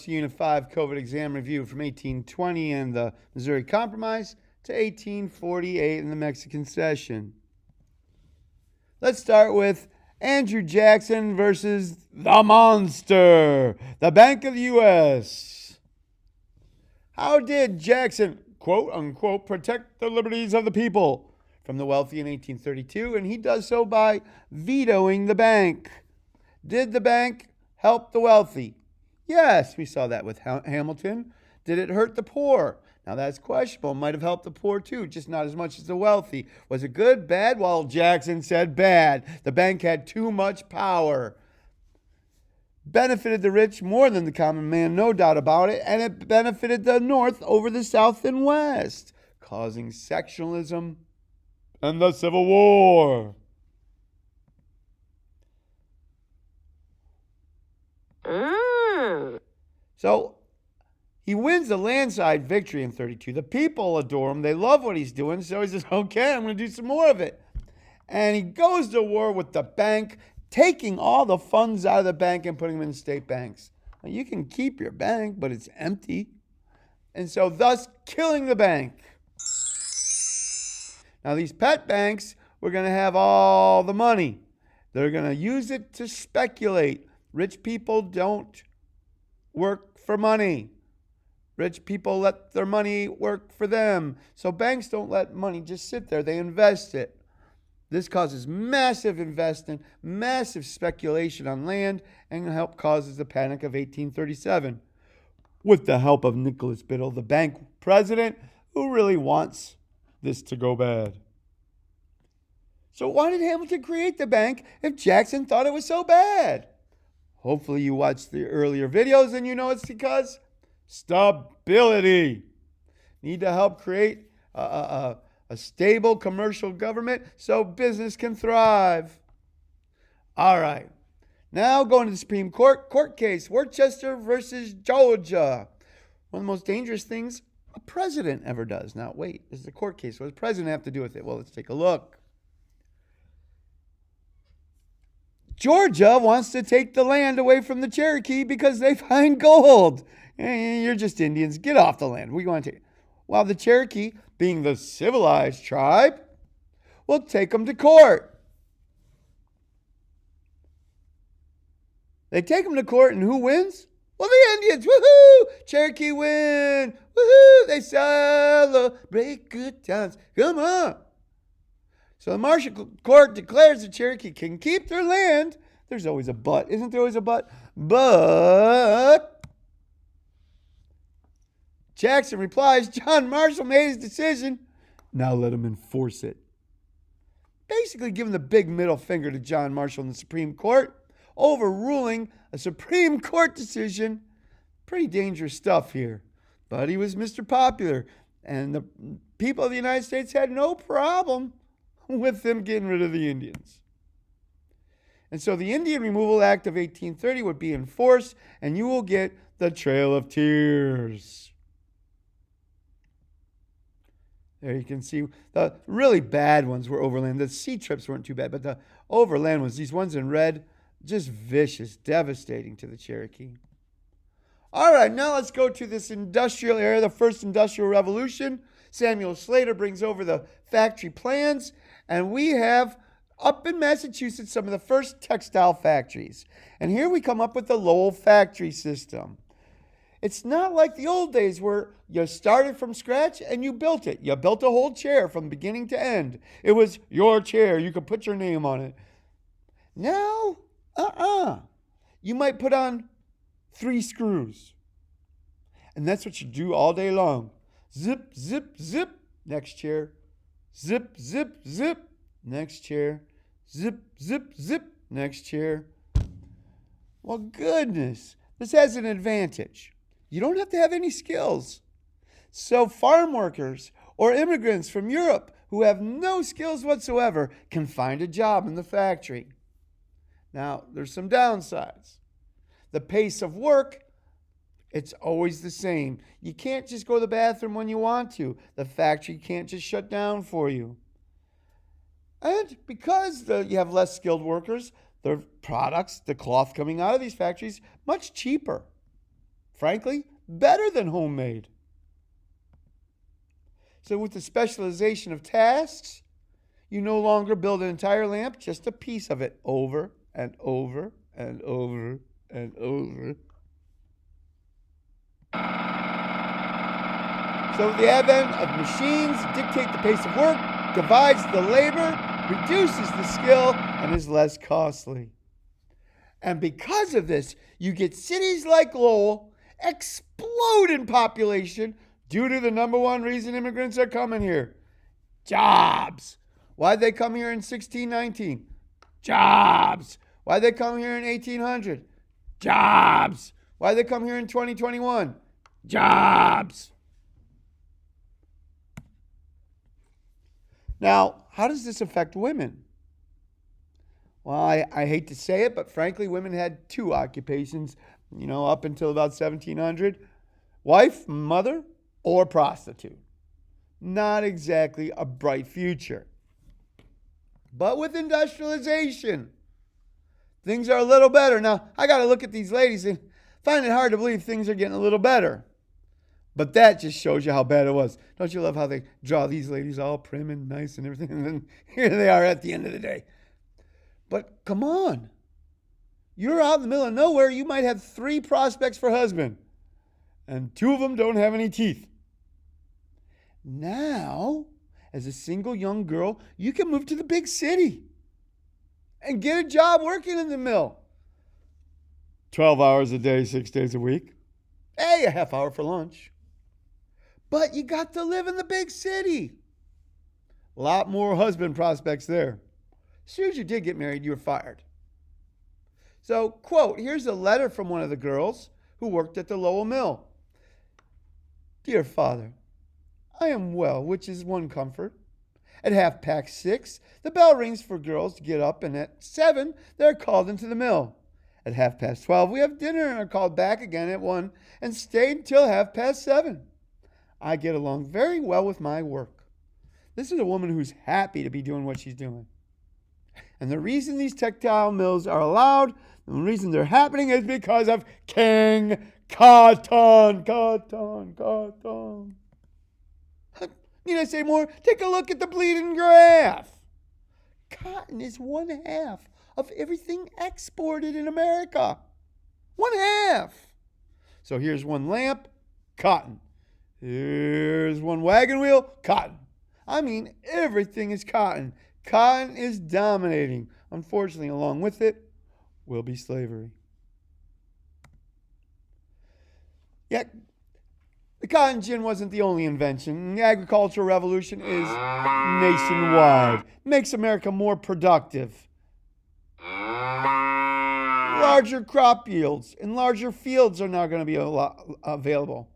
Unit 5 COVID exam review from 1820 and the Missouri Compromise to 1848 in the Mexican Cession. Let's start with Andrew Jackson versus the monster, the Bank of the U.S. How did Jackson, quote unquote, protect the liberties of the people from the wealthy in 1832? And he does so by vetoing the bank. Did the bank help the wealthy? Yes, we saw that with Hamilton. Did it hurt the poor? Now that's questionable. It might have helped the poor too, just not as much as the wealthy. Was it good, bad? Well, Jackson said bad. The bank had too much power. Benefited the rich more than the common man, no doubt about it, and it benefited the North over the South and West, causing sectionalism and the Civil War. So he wins a landslide victory in 32. The people adore him. They love what he's doing. So he says, okay, I'm going to do some more of it. And he goes to war with the bank, taking all the funds out of the bank and putting them in state banks. Now, you can keep your bank, but it's empty. And so thus killing the bank. Now these pet banks were going to have all the money. They're going to use it to speculate. Rich people don't work for money. Rich people let their money work for them. So banks don't let money just sit there. They invest it. This causes massive investment, massive speculation on land, and causes the Panic of 1837. With the help of Nicholas Biddle, the bank president, who really wants this to go bad. So why did Hamilton create the bank if Jackson thought it was so bad? Hopefully you watched the earlier videos and you know it's because stability. Need to help create a stable commercial government so business can thrive. All right. Now going to the Supreme Court. Court case, Worcester versus Georgia. One of the most dangerous things a president ever does. Now, wait, this is a court case. What does the president have to do with it? Well, let's take a look. Georgia wants to take the land away from the Cherokee because they find gold. You're just Indians. Get off the land. We want to. While the Cherokee, being the civilized tribe, will take them to court. They take them to court, and who wins? Well, the Indians. Woohoo! Cherokee win. Woohoo! They celebrate good times. Come on. So the martial court declares the Cherokee can keep their land. There's always a but. Isn't there always a but? But Jackson replies, John Marshall made his decision. Now let him enforce it. Basically giving the big middle finger to John Marshall in the Supreme Court, overruling a Supreme Court decision. Pretty dangerous stuff here. But he was Mr. Popular, and the people of the United States had no problem with them getting rid of the Indians. And so the Indian Removal Act of 1830 would be enforced, and you will get the Trail of Tears. There you can see the really bad ones were overland. The sea trips weren't too bad, but the overland ones, these ones in red, just vicious, devastating to the Cherokee. All right, now let's go to this industrial era, the first industrial revolution. Samuel Slater brings over the factory plans, and we have up in Massachusetts some of the first textile factories. And here we come up with the Lowell factory system. It's not like the old days where you started from scratch and you built it. You built a whole chair from beginning to end. It was your chair. You could put your name on it. Now, you might put on 3 screws. And that's what you do all day long. Zip, zip, zip, next chair. Zip, zip, zip, next chair. Zip, zip, zip, next chair. Well, goodness, this has an advantage. You don't have to have any skills. So farm workers or immigrants from Europe who have no skills whatsoever can find a job in the factory. Now, there's some downsides. The pace of work, it's always the same. You can't just go to the bathroom when you want to. The factory can't just shut down for you. And because you have less skilled workers, the products, the cloth coming out of these factories, much cheaper. Frankly, better than homemade. So with the specialization of tasks, you no longer build an entire lamp, just a piece of it over and over and over and over. So the advent of machines dictate the pace of work, divides the labor, reduces the skill, and is less costly. And because of this, you get cities like Lowell explode in population due to the number one reason immigrants are coming here: jobs. Why'd they come here in 1619? Jobs. Why'd they come here in 1800? Jobs. Why'd they come here in 2021? Jobs. Now, how does this affect women? Well, I hate to say it, but frankly, women had two occupations, up until about 1700. Wife, mother, or prostitute. Not exactly a bright future. But with industrialization, things are a little better. Now, I got to look at these ladies and find it hard to believe things are getting a little better. But that just shows you how bad it was. Don't you love how they draw these ladies all prim and nice and everything? And then here they are at the end of the day. But come on. You're out in the middle of nowhere. You might have 3 prospects for husband, and 2 of them don't have any teeth. Now, as a single young girl, you can move to the big city and get a job working in the mill. 12 hours a day, 6 days a week. Hey, a half hour for lunch. But you got to live in the big city. A lot more husband prospects there. As soon as you did get married, you were fired. So, quote, here's a letter from one of the girls who worked at the Lowell Mill. Dear Father, I am well, which is one comfort. At 6:30, the bell rings for girls to get up, and at 7, they're called into the mill. At 12:30, we have dinner and are called back again at 1 and stay until 7:30. I get along very well with my work. This is a woman who's happy to be doing what she's doing. And the reason these textile mills are allowed, and the reason they're happening, is because of King Cotton. Need I say more? Take a look at the bleeding graph. Cotton is 1/2 of everything exported in America. 1/2. So here's one lamp, cotton. Here's one wagon wheel, cotton. I mean, everything is cotton. Cotton is dominating. Unfortunately, along with it will be slavery. Yet, the cotton gin wasn't the only invention. The agricultural revolution is nationwide. Makes America more productive. Larger crop yields and larger fields are now going to be available.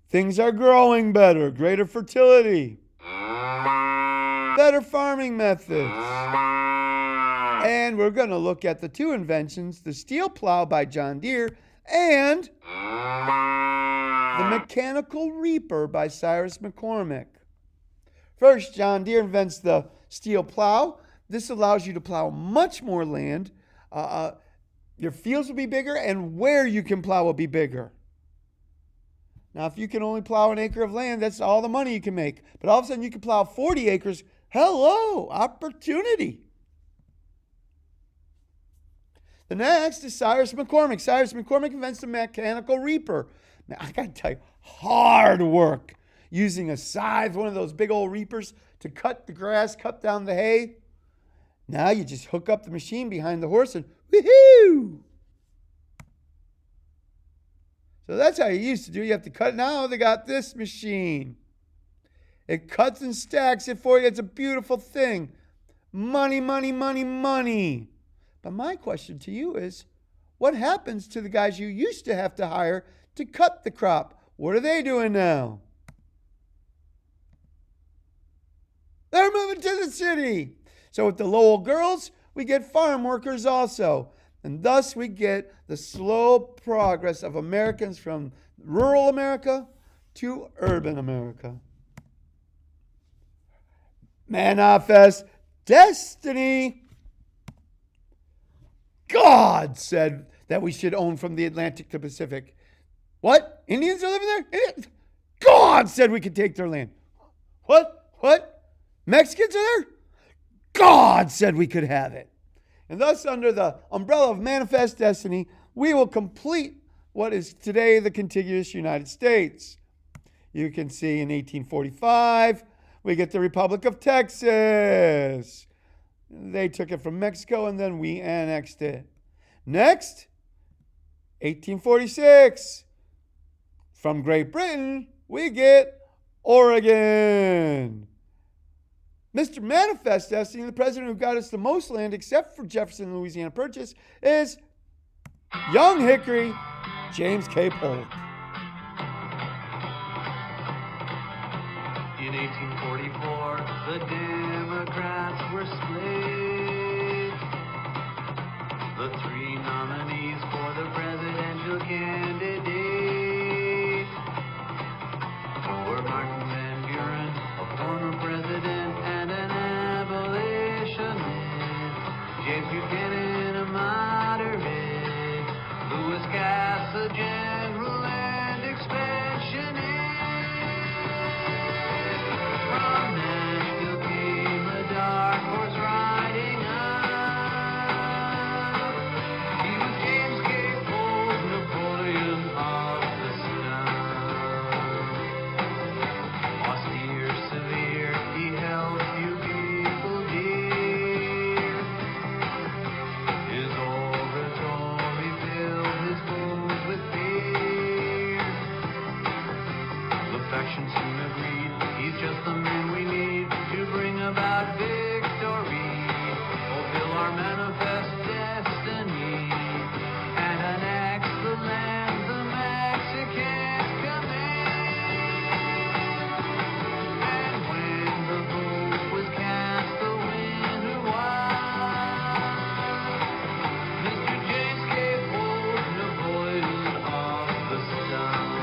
Things are growing better, greater fertility, better farming methods. And we're going to look at the 2 inventions, the steel plow by John Deere and the mechanical reaper by Cyrus McCormick. First, John Deere invents the steel plow. This allows you to plow much more land. Your fields will be bigger, and where you can plow will be bigger. Now, if you can only plow an acre of land, that's all the money you can make. But all of a sudden, you can plow 40 acres. Hello, opportunity. The next is Cyrus McCormick. Cyrus McCormick invents the mechanical reaper. Now, I got to tell you, hard work using a scythe, one of those big old reapers, to cut the grass, cut down the hay. Now you just hook up the machine behind the horse and woohoo! So that's how you used to do it. You have to cut. Now they got this machine. It cuts and stacks it for you. It's a beautiful thing. Money, money, money, money. But my question to you is, what happens to the guys you used to have to hire to cut the crop? What are they doing now? They're moving to the city. So with the Lowell girls, we get farm workers also. And thus we get the slow progress of Americans from rural America to urban America. Manifest destiny. God said, that we should own from the Atlantic to Pacific. What? Indians are living there? Indians? God said we could take their land. What? Mexicans are there? God said we could have it. And thus, under the umbrella of manifest destiny, we will complete what is today the contiguous United States. You can see in 1845, we get the Republic of Texas. They took it from Mexico, and then we annexed it. Next, 1846, from Great Britain, we get Oregon. Mr. Manifest Destiny, the president who got us the most land, except for Jefferson and Louisiana Purchase, is Young Hickory, James K. Polk. In 1844, the Democrats were split. The three nominees for the presidential candidate were Martin Van Buren, a former president and an abolitionist, James Buchanan, a moderate, Lewis Cass, a general and expansionist. From Nashville came a dark horse riding up. He was James K. Polk, Napoleon of the South. Austere, severe, he held few people dear. His oratory filled his foes with fear. The factions soon agreed, he's just the man we need to bring about victory, fulfill our manifest destiny, and annex the land the Mexicans command. And when the vote was cast, the winner was Mr. James K. Polk, Napoleon of the South.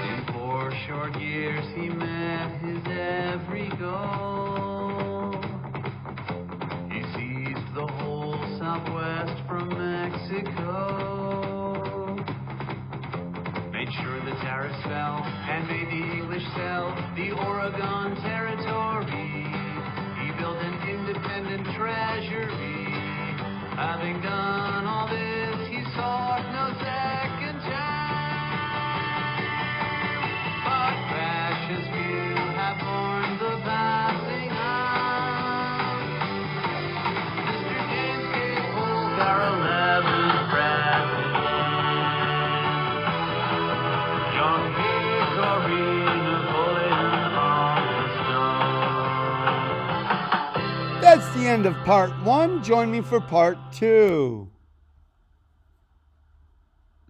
In 4 short years he met his every goal. He seized the whole Southwest from Mexico, made sure the tariffs fell, and made the English sell the Oregon Territory. He built an independent treasury. Having done all this, he sought no second chance. But crashes few have mourned the passing of Mr. James K. Polk, our 11th president. Young Hickory, Napoleon of the Stone. That's the end of part 1. Join me for part 2.